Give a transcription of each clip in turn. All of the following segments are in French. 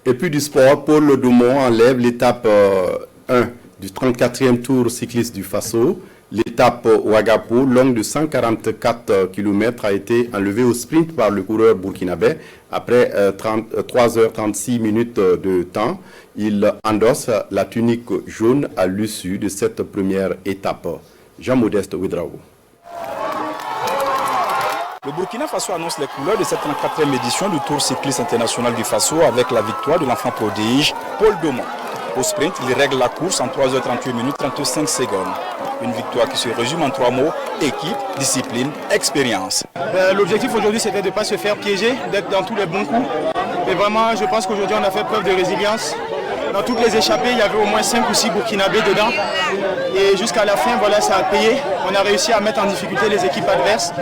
Et puis du sport, Paul Dumont enlève l'étape 1 du 34e tour cycliste du Faso. L'étape Ouagapo, longue de 144 km, a été enlevée au sprint par le coureur burkinabé. Après 3h36 minutes de temps, il endosse la tunique jaune à l'issue de cette première étape. Jean-Modeste Ouedraogo. Le Burkina Faso annonce les couleurs de cette 34e édition du Tour cycliste international du Faso avec la victoire de l'enfant prodige Paul Dumont. Au sprint, il règle la course en 3h38 minutes 35 secondes. Une victoire qui se résume en 3 mots: équipe, discipline, expérience. L'objectif aujourd'hui, c'était de ne pas se faire piéger, d'être dans tous les bons coups. Et vraiment, je pense qu'aujourd'hui, on a fait preuve de résilience. Dans toutes les échappées, il y avait au moins 5 ou 6 Burkinabés dedans. Et jusqu'à la fin, voilà, ça a payé. On a réussi à mettre en difficulté les équipes adverses.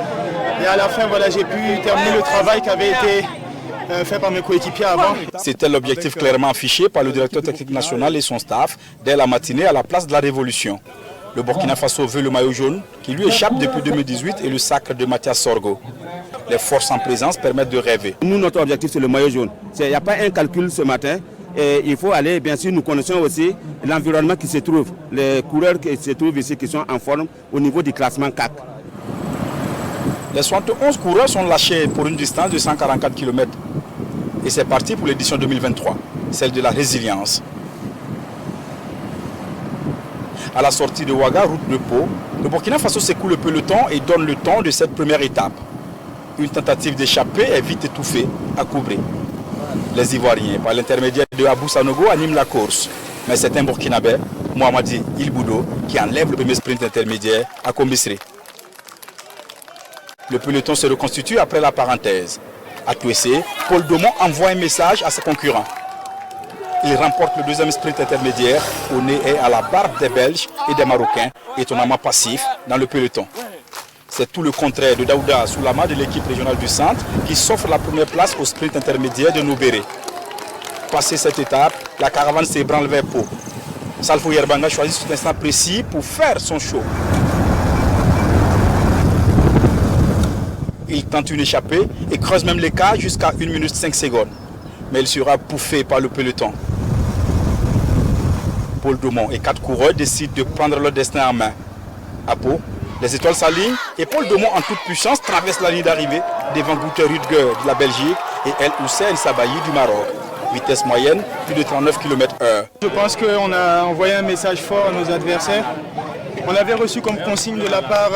Et à la fin, voilà, j'ai pu terminer le travail qui avait été fait par mes coéquipiers avant. C'était l'objectif clairement affiché par le directeur technique national et son staff dès la matinée à la place de la Révolution. Le Burkina Faso veut le maillot jaune qui lui échappe depuis 2018 et le sacre de Mathias Sorgo. Les forces en présence permettent de rêver. Nous, notre objectif, c'est le maillot jaune. Il n'y a pas un calcul ce matin. Et il faut aller, bien sûr, nous connaissons aussi l'environnement qui se trouve, les coureurs qui se trouvent ici, qui sont en forme au niveau du classement CAC. Les 71 coureurs sont lâchés pour une distance de 144 km. Et c'est parti pour l'édition 2023, celle de la résilience. À la sortie de Ouaga, route de Pau, le Burkina Faso secoue le peloton et donne le temps de cette première étape. Une tentative d'échapper est vite étouffée à Koubré. Les Ivoiriens, par l'intermédiaire de Abou Sanogo, animent la course. Mais c'est un Burkinabé, Mohamadi Ilboudo, qui enlève le premier sprint intermédiaire à Kombisri. Le peloton se reconstitue après la parenthèse. À Touessé, Paul Dumont envoie un message à ses concurrents. Il remporte le deuxième sprint intermédiaire au nez et à la barbe des Belges et des Marocains, étonnamment passifs dans le peloton. C'est tout le contraire de Daouda Soulama de l'équipe régionale du centre qui s'offre la première place au sprint intermédiaire de Noubéré. Passé cette étape, la caravane s'ébranle vers Pau. Salfo Yerbanga choisit cet instant précis pour faire son show. Il tente une échappée et creuse même l'écart jusqu'à 1 minute 5 secondes. Mais il sera bouffé par le peloton. Paul Dumont et 4 coureurs décident de prendre leur destin en main. À Pau, les étoiles s'alignent et Paul Dumont en toute puissance traverse la ligne d'arrivée devant Gunther Rüdiger de la Belgique et El Hussein Sabahi du Maroc. Vitesse moyenne, plus de 39 km/h. Je pense qu'on a envoyé un message fort à nos adversaires. On avait reçu comme consigne de la part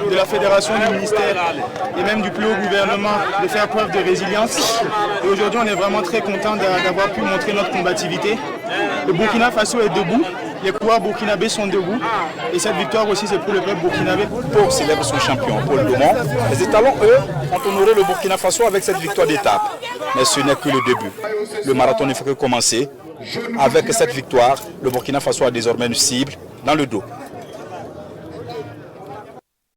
de la fédération, du ministère et même du plus haut gouvernement de faire preuve de résilience. Et aujourd'hui, on est vraiment très content d'avoir pu montrer notre combativité. Le Burkina Faso est debout, les coureurs burkinabés sont debout. Et cette victoire aussi, c'est pour le peuple burkinabé. Pau célèbre son champion, Paul Dumont. Les étalons, eux, ont honoré le Burkina Faso avec cette victoire d'étape. Mais ce n'est que le début. Le marathon ne fait que commencer. Avec cette victoire, le Burkina Faso a désormais une cible dans le dos.